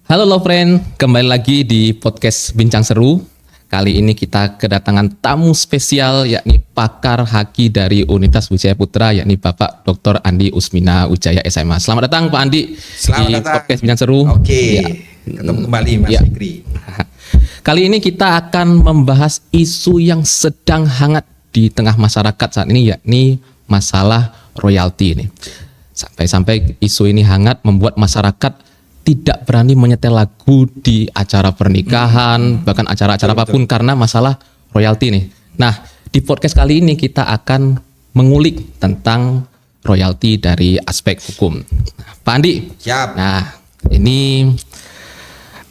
Halo Love Friend, kembali lagi di podcast Bincang Seru. Kali ini kita kedatangan tamu spesial yakni pakar haki dari Universitas Wijaya Putra yakni Bapak Dr. Andi Usmina Wijaya SMA. Selamat datang Pak Andi di podcast Bincang Seru. Oke, ketemu kembali Mas Fikri. Kali ini kita akan membahas isu yang sedang hangat di tengah masyarakat saat ini yakni masalah royalti ini. Sampai-sampai isu ini hangat membuat masyarakat tidak berani menyetel lagu di acara pernikahan, bahkan acara-acara apapun karena masalah royalti nih. Nah, di podcast kali ini kita akan mengulik tentang royalti dari aspek hukum. Pak Andi, Siap. Nah, ini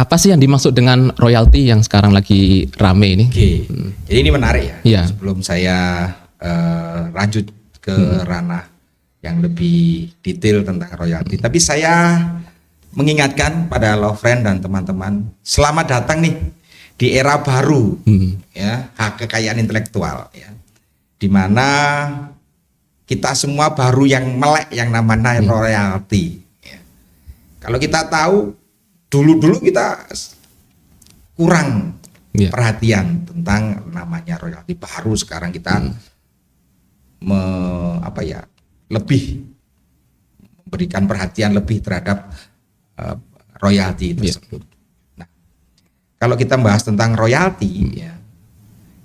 apa sih yang dimaksud dengan royalti yang sekarang lagi rame ini? Oke, jadi ini menarik ya. Iya. Sebelum saya lanjut ke ranah yang lebih detail tentang royalti, tapi saya mengingatkan pada love friend dan teman-teman, selamat datang nih di era baru, ya, hak kekayaan intelektual, ya, di mana kita semua baru yang melek yang namanya royalti. Ya. Kalau kita tahu dulu kita kurang perhatian tentang namanya royalti, baru sekarang kita lebih memberikan perhatian lebih terhadap royalti tersebut. Nah, kalau kita membahas tentang royalti, ya,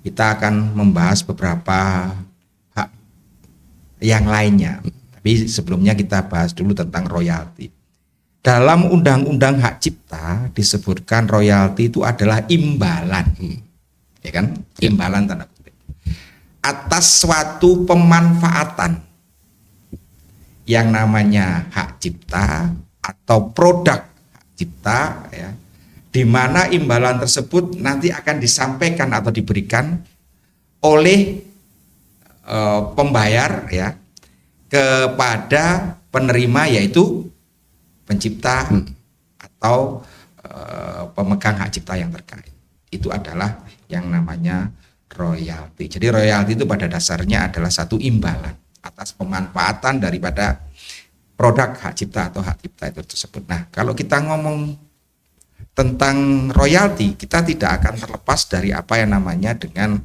kita akan membahas beberapa hak yang lainnya. Tapi sebelumnya kita bahas dulu tentang royalti. Dalam Undang-Undang Hak Cipta disebutkan royalti itu adalah imbalan, ya kan? Imbalan tanda kutip atas suatu pemanfaatan yang namanya hak cipta atau produk hak cipta, ya, di mana imbalan tersebut nanti akan disampaikan atau diberikan oleh pembayar, ya, kepada penerima yaitu pencipta atau pemegang hak cipta yang terkait. Itu adalah yang namanya royalti. Jadi royalti itu pada dasarnya adalah satu imbalan atas pemanfaatan daripada produk hak cipta atau hak cipta itu tersebut. Nah, kalau kita ngomong tentang royalti, kita tidak akan terlepas dari apa yang namanya dengan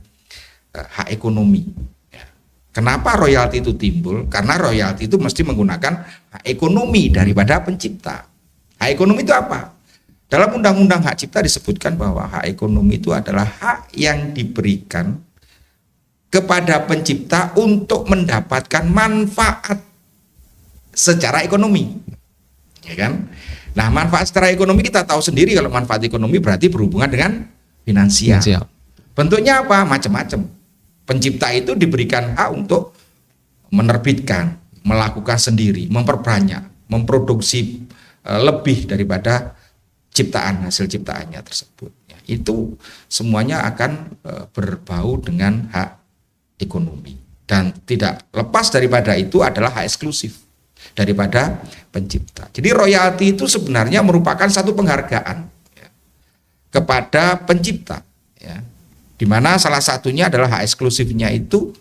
hak ekonomi. Ya. Kenapa royalti itu timbul? Karena royalti itu mesti menggunakan hak ekonomi daripada pencipta. Hak ekonomi itu apa? Dalam Undang-Undang Hak Cipta disebutkan bahwa hak ekonomi itu adalah hak yang diberikan kepada pencipta untuk mendapatkan manfaat secara ekonomi, ya kan? Nah, manfaat secara ekonomi kita tahu sendiri, kalau manfaat ekonomi berarti berhubungan dengan finansial. Bentuknya apa? Macam-macam. Pencipta itu diberikan hak untuk menerbitkan, melakukan sendiri, memperbanyak, memproduksi lebih daripada ciptaan, hasil ciptaannya tersebut. Ya, itu semuanya akan berbau dengan hak ekonomi, dan tidak lepas daripada itu adalah hak eksklusif daripada pencipta. Jadi royalti itu sebenarnya merupakan satu penghargaan, ya, kepada pencipta, ya, di mana salah satunya adalah hak eksklusifnya itu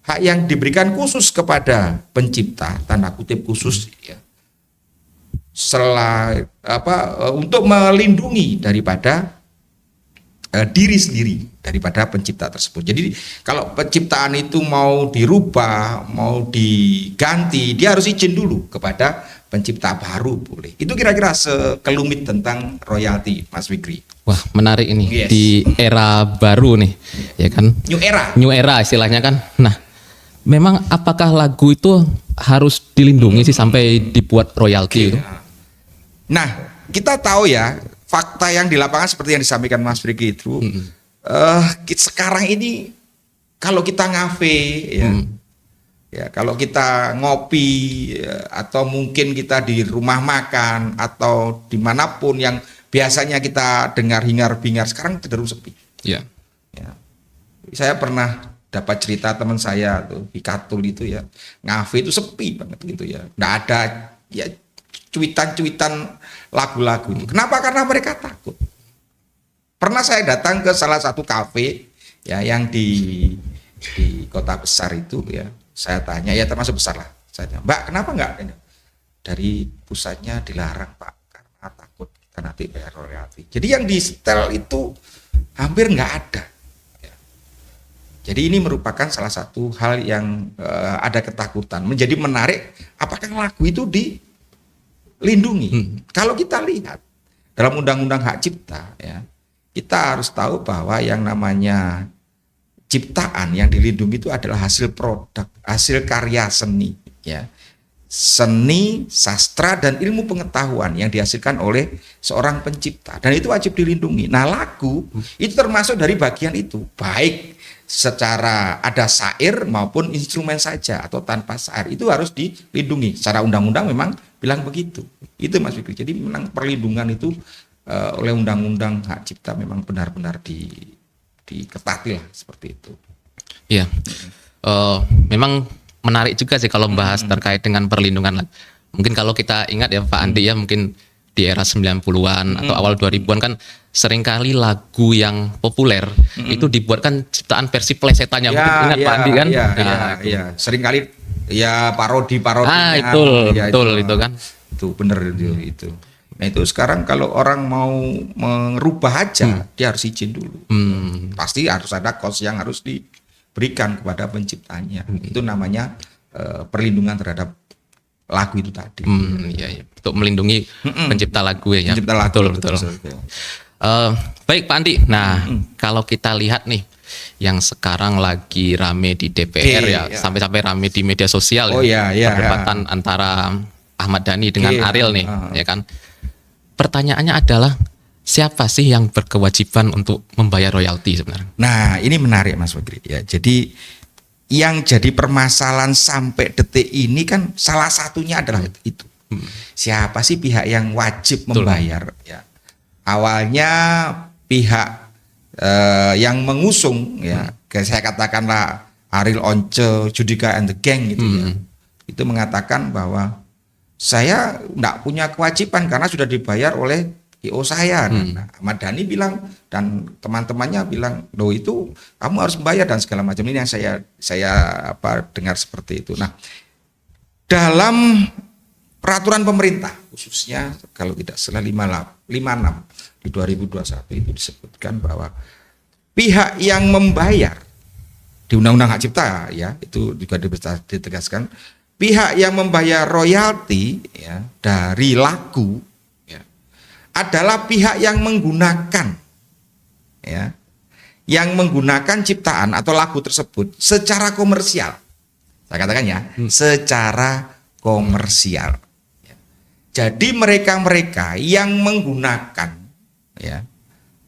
hak yang diberikan khusus kepada pencipta, tanda kutip khusus, ya, untuk melindungi daripada diri sendiri daripada pencipta tersebut. Jadi kalau penciptaan itu mau dirubah, mau diganti, dia harus izin dulu kepada pencipta baru boleh. Itu kira-kira sekelumit tentang royalti, Mas Fikri. Wah, menarik ini. Yes. Di era baru nih, ya kan? New era istilahnya kan. Nah, memang apakah lagu itu harus dilindungi sih sampai dibuat royalti itu? Nah, kita tahu ya, fakta yang di lapangan seperti yang disampaikan Mas Fikri itu, sekarang ini kalau kita ngafe, ya, kalau kita ngopi, ya, atau mungkin kita di rumah makan atau dimanapun yang biasanya kita dengar hingar-bingar, sekarang cenderung sepi. Ya. Ya. Saya pernah dapat cerita teman saya tuh di Katul itu, ya, ngafe itu sepi banget gitu, ya, nggak ada, ya, cuitan-cuitan lagu-lagu itu. Kenapa? Karena mereka takut. Pernah saya datang ke salah satu kafe, ya, yang di kota besar itu, ya. Saya tanya, ya termasuk besar lah. Saya tanya, Mbak, kenapa enggak? Dari pusatnya dilarang, Pak, karena takut. karena bayar royalti. Jadi yang di setel itu hampir nggak ada. Ya. Jadi ini merupakan salah satu hal yang ada ketakutan. Menjadi menarik, apakah lagu itu dilindungi? Kalau kita lihat dalam Undang-Undang Hak Cipta, ya, kita harus tahu bahwa yang namanya ciptaan yang dilindungi itu adalah hasil produk, hasil karya seni, ya. Seni, sastra, dan ilmu pengetahuan yang dihasilkan oleh seorang pencipta, dan itu wajib dilindungi. Nah, lagu itu termasuk dari bagian itu, baik secara ada syair maupun instrumen saja atau tanpa syair, itu harus dilindungi. Secara undang-undang memang bilang begitu. Itu Mas Fikri. Jadi memang perlindungan itu oleh Undang-Undang Hak Cipta memang benar-benar diketati lah, seperti itu. Iya. Memang menarik juga sih kalau membahas terkait dengan perlindungan. Mungkin kalau kita ingat ya Pak Andi ya, mungkin di era 90-an atau awal 2000-an kan seringkali lagu yang populer itu dibuatkan ciptaan versi plesetannya. Mungkin ingat Pak Andi kan? Iya. Seringkali ya parodi-parodinya. Betul itu kan. Itu benar itu. Nah, itu sekarang kalau orang mau merubah aja, dia harus izin dulu. Pasti harus ada cost yang harus diberikan kepada penciptanya. Itu namanya perlindungan terhadap lagu itu tadi. Iya. Untuk melindungi pencipta lagu ya. Pencipta lagu, betul. Baik Pak Andi. Nah, kalau kita lihat nih yang sekarang lagi rame di DPR ya, sampai-sampai rame di media sosial perdebatan antara Ahmad Dhani dengan Ariel nih, ya kan. Pertanyaannya adalah siapa sih yang berkewajiban untuk membayar royalti sebenarnya? Nah, ini menarik Mas Fikri ya. Jadi yang jadi permasalahan sampai detik ini kan salah satunya adalah itu. Siapa sih pihak yang wajib membayar? Ya. Awalnya pihak yang mengusung ya, saya katakanlah Ariel Once, Judika and the Gang gitu ya. Itu mengatakan bahwa saya enggak punya kewajiban karena sudah dibayar oleh IO saya. Nah, Ahmad Dhani bilang dan teman-temannya bilang, "Loh, itu kamu harus membayar," dan segala macam. Ini yang saya dengar seperti itu. Nah, dalam peraturan pemerintah khususnya kalau tidak salah 56 di 2021 itu disebutkan bahwa pihak yang membayar di Undang-Undang Hak Cipta ya, itu juga ditegaskan, pihak yang membayar royalti ya dari lagu ya adalah pihak yang menggunakan ya, yang menggunakan ciptaan atau lagu tersebut secara komersial. Saya katakan ya, secara komersial. Ya. Jadi mereka-mereka yang menggunakan ya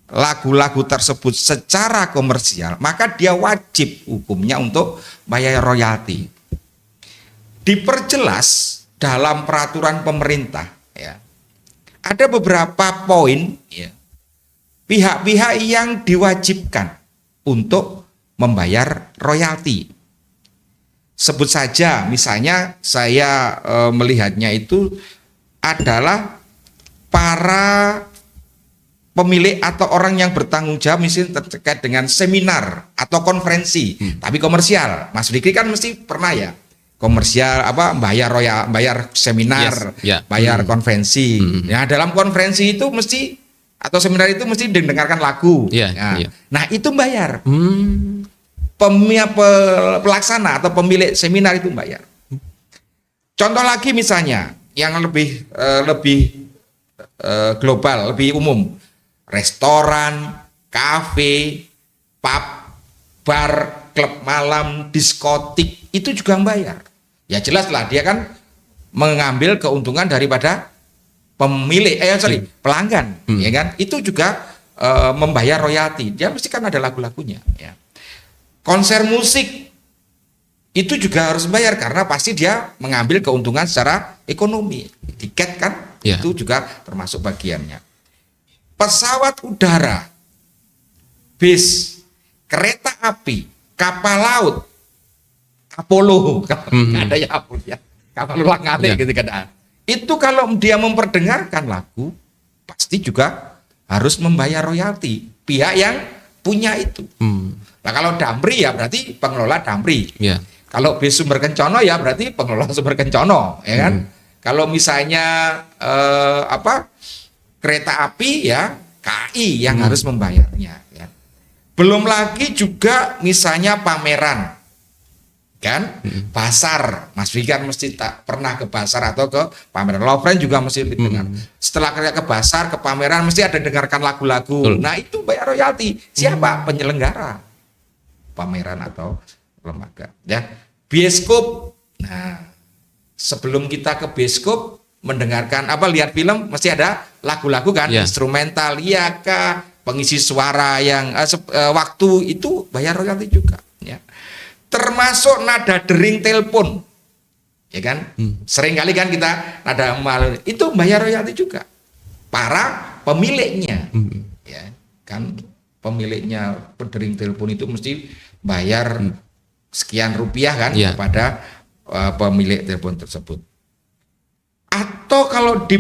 lagu-lagu tersebut secara komersial, maka dia wajib hukumnya untuk bayar royalti. Diperjelas dalam peraturan pemerintah ya. Ada beberapa poin ya, pihak-pihak yang diwajibkan untuk membayar royalti. Sebut saja misalnya saya melihatnya itu adalah para pemilik atau orang yang bertanggung jawab misalnya terkait dengan seminar atau konferensi tapi komersial. Mas Fikri kan mesti pernah ya komersial bayar seminar, bayar konferensi. Nah, dalam konferensi itu mesti atau seminar itu mesti didengarkan lagu. Nah, itu bayar. Pelaksana atau pemilik seminar itu bayar. Contoh lagi misalnya yang lebih global, lebih umum. Restoran, kafe, pub, bar, klub malam, diskotik itu juga bayar. Ya jelas lah dia kan mengambil keuntungan daripada pelanggan, ya kan? Itu juga membayar royalti. Dia mesti kan ada lagu-lagunya. Ya. Konser musik itu juga harus bayar karena pasti dia mengambil keuntungan secara ekonomi. Tiket kan itu juga termasuk bagiannya. Pesawat udara, bis, kereta api, kapal laut, Apollo, ada ya Apollo ya, kapal ulang alik gitu kan. Itu kalau dia memperdengarkan lagu, pasti juga harus membayar royalti. Pihak yang punya itu. Nah kalau Damri ya berarti pengelola Damri. Kalau bis Sumber Kencono ya berarti pengelola Sumber Kencono, ya kan? Kalau misalnya kereta api ya KAI yang harus membayarnya ya. Belum lagi juga misalnya pameran kan, pasar. Mas Fikar mesti tak pernah ke pasar atau ke pameran. Lovren juga mesti dengar. Setelah kerja ke pasar, ke pameran mesti ada dengarkan lagu-lagu. Nah itu bayar royalti. Siapa? Penyelenggara pameran atau lembaga. Ya, bioskop. Nah, sebelum kita ke bioskop mendengarkan lihat film mesti ada lagu-lagu kan, instrumental, iya kah, pengisi suara yang waktu itu bayar royalti juga. Ya. Termasuk nada dering telepon, ya kan? Sering kali kan kita nada mal itu bayar royalti juga. Para pemiliknya, ya kan? Pemiliknya dering telepon itu mesti bayar sekian rupiah kan kepada pemilik telepon tersebut. Atau kalau di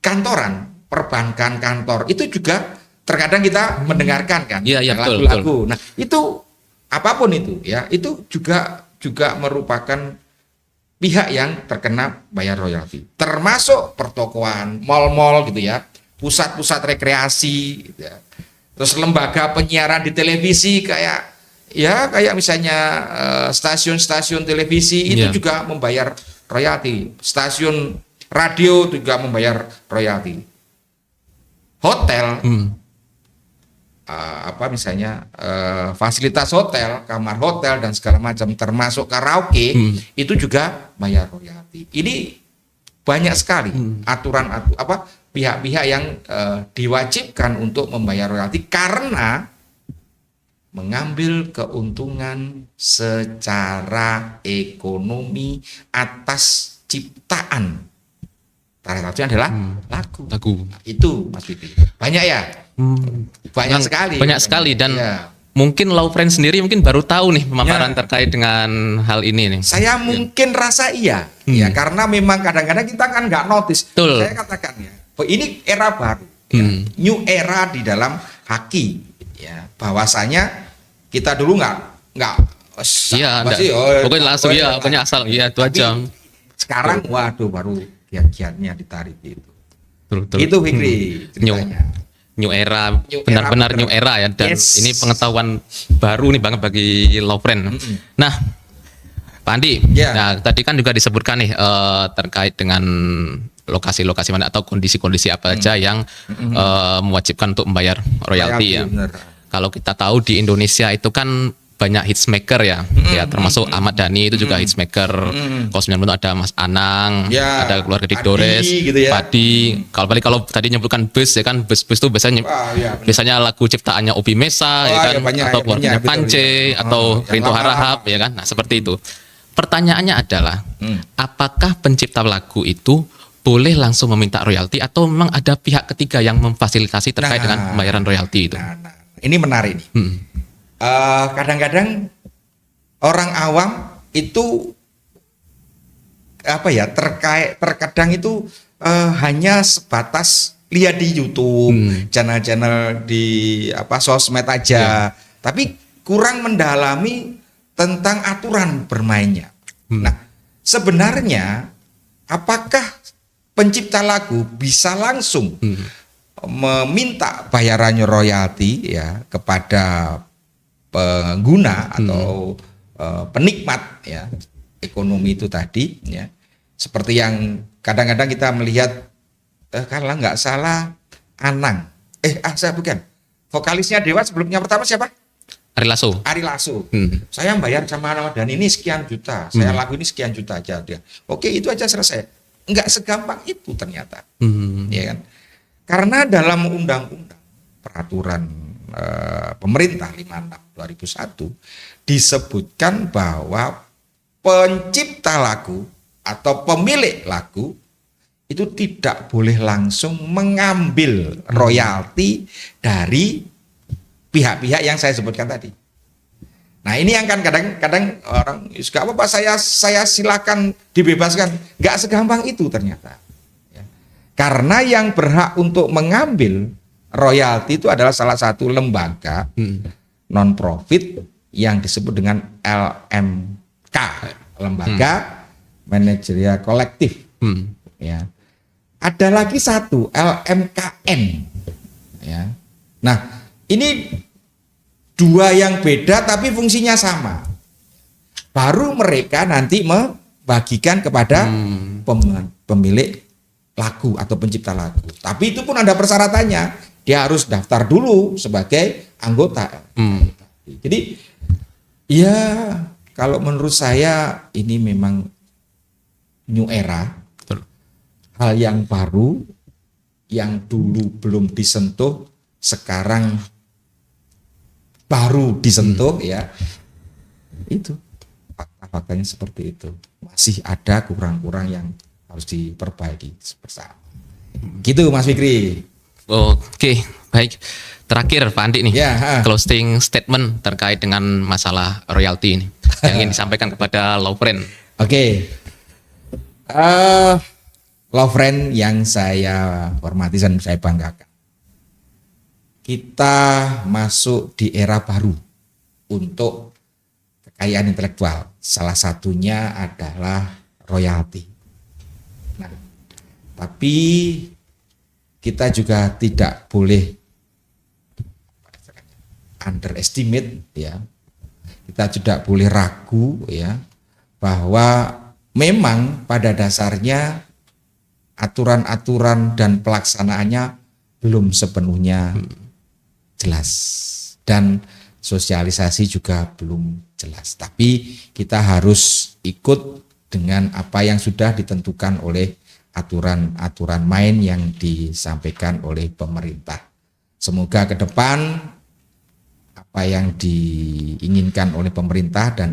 kantoran, perbankan kantor itu juga terkadang kita mendengarkan kan lagu-lagu. Nah itu apapun itu ya, itu juga merupakan pihak yang terkena bayar royalti. Termasuk pertokoan, mal-mal gitu ya, pusat-pusat rekreasi gitu ya. Terus lembaga penyiaran di televisi kayak misalnya stasiun-stasiun televisi itu juga membayar royalti. Stasiun radio juga membayar royalti. Hotel misalnya fasilitas hotel, kamar hotel dan segala macam termasuk karaoke itu juga bayar royalti. Ini banyak sekali aturan pihak-pihak yang diwajibkan untuk membayar royalti karena mengambil keuntungan secara ekonomi atas ciptaan. Salah satunya adalah lagu. Nah, itu Mas Pipi. Banyak ya? Banyak sekali dan mungkin Lovren sendiri mungkin baru tahu nih pemaparan terkait dengan hal ini nih. Saya mungkin rasa iya ya, karena memang kadang-kadang kita kan nggak notice. Saya katakan ya, ini era baru, new era di dalam haki ya, bahwasanya kita dulu nggak pokoknya langsung pokoknya asal itu aja. Sekarang waduh baru kiat-kiatnya ditarik itu. Itu Fikri ceritanya. New era, benar-benar new era ya, dan ini pengetahuan baru nih banget bagi Lovren. Nah, Pak Andi, nah tadi kan juga disebutkan nih terkait dengan lokasi-lokasi mana atau kondisi-kondisi apa saja yang mewajibkan untuk membayar royalti ya. Kalau kita tahu di Indonesia itu kan banyak hitsmaker ya, termasuk Ahmad Dhani itu juga hitsmaker. Kalau 90 ada Mas Anang, ada keluarga Dik Dores, gitu ya. Padi. Kalau tadi nyebutkan bus ya kan, bus itu biasanya lagu ciptaannya Obi Mesa ya kan, atau keluarganya Pance atau Rinto Harahap ya kan. Nah seperti itu. Pertanyaannya adalah, apakah pencipta lagu itu boleh langsung meminta royalti atau memang ada pihak ketiga yang memfasilitasi terkait dengan pembayaran royalti itu? Ini menarik nih. Kadang-kadang orang awam itu terkadang itu hanya sebatas lihat di YouTube, channel-channel di sosmed aja, tapi kurang mendalami tentang aturan bermainnya. Nah, sebenarnya apakah pencipta lagu bisa langsung meminta bayarannya royalti ya kepada pengguna atau penikmat ya ekonomi itu tadi ya, seperti yang kadang-kadang kita melihat kalau nggak salah Anang saya bukan vokalisnya Dewa sebelumnya pertama siapa? Ari Lasso. Saya bayar sama Ahmad Dhani ini sekian juta, saya lagu ini sekian juta aja dia. Oke, itu aja selesai. Nggak segampang itu ternyata, ya kan? Karena dalam undang-undang peraturan pemerintah 56/2001 disebutkan bahwa pencipta lagu atau pemilik lagu itu tidak boleh langsung mengambil royalti dari pihak-pihak yang saya sebutkan tadi. Nah ini yang kan kadang-kadang orang nggak apa-apa saya silakan dibebaskan, nggak segampang itu ternyata. Ya. Karena yang berhak untuk mengambil royalti itu adalah salah satu lembaga non profit yang disebut dengan LMK, lembaga manajerial kolektif. Ya. ada lagi satu LMKN. Ya. Nah, ini dua yang beda tapi fungsinya sama. Baru mereka nanti membagikan kepada pemilik lagu atau pencipta lagu. Tapi itu pun ada persyaratannya. Dia harus daftar dulu sebagai anggota. Jadi ya kalau menurut saya ini memang new era. Betul. Hal yang baru yang dulu belum disentuh sekarang baru disentuh ya. Itu fakta-faktanya seperti itu. Masih ada kurang-kurang yang harus diperbaiki bersama. Gitu Mas Fikri. Oke, baik. Terakhir Pak Andi nih, Ya, closing statement terkait dengan masalah royalti ini yang ingin disampaikan kepada law friend. Oke. Law friend yang saya hormati dan saya banggakan. Kita masuk di era baru untuk kekayaan intelektual. Salah satunya adalah royalti. Nah, tapi kita juga tidak boleh underestimate ya. Kita tidak boleh ragu ya bahwa memang pada dasarnya aturan-aturan dan pelaksanaannya belum sepenuhnya jelas dan sosialisasi juga belum jelas. Tapi kita harus ikut dengan apa yang sudah ditentukan oleh aturan-aturan main yang disampaikan oleh pemerintah. Semoga ke depan apa yang diinginkan oleh pemerintah dan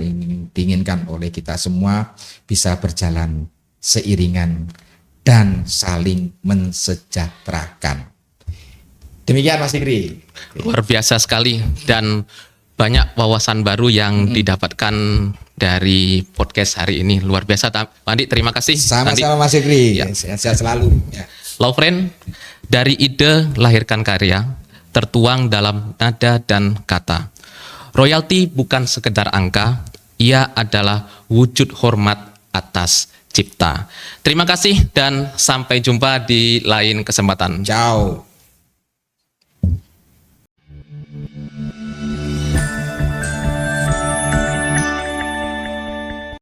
diinginkan oleh kita semua bisa berjalan seiringan dan saling mensejahterakan. Demikian Mas Fikri. Luar biasa sekali dan banyak wawasan baru yang didapatkan dari podcast hari ini. Luar biasa Pak Andi, terima kasih. Sama-sama Mas Fikri. Ya. Sehat-sehat selalu. Ya. Law friend, dari ide lahirkan karya, tertuang dalam nada dan kata. Royalti bukan sekedar angka, ia adalah wujud hormat atas cipta. Terima kasih dan sampai jumpa di lain kesempatan. Ciao.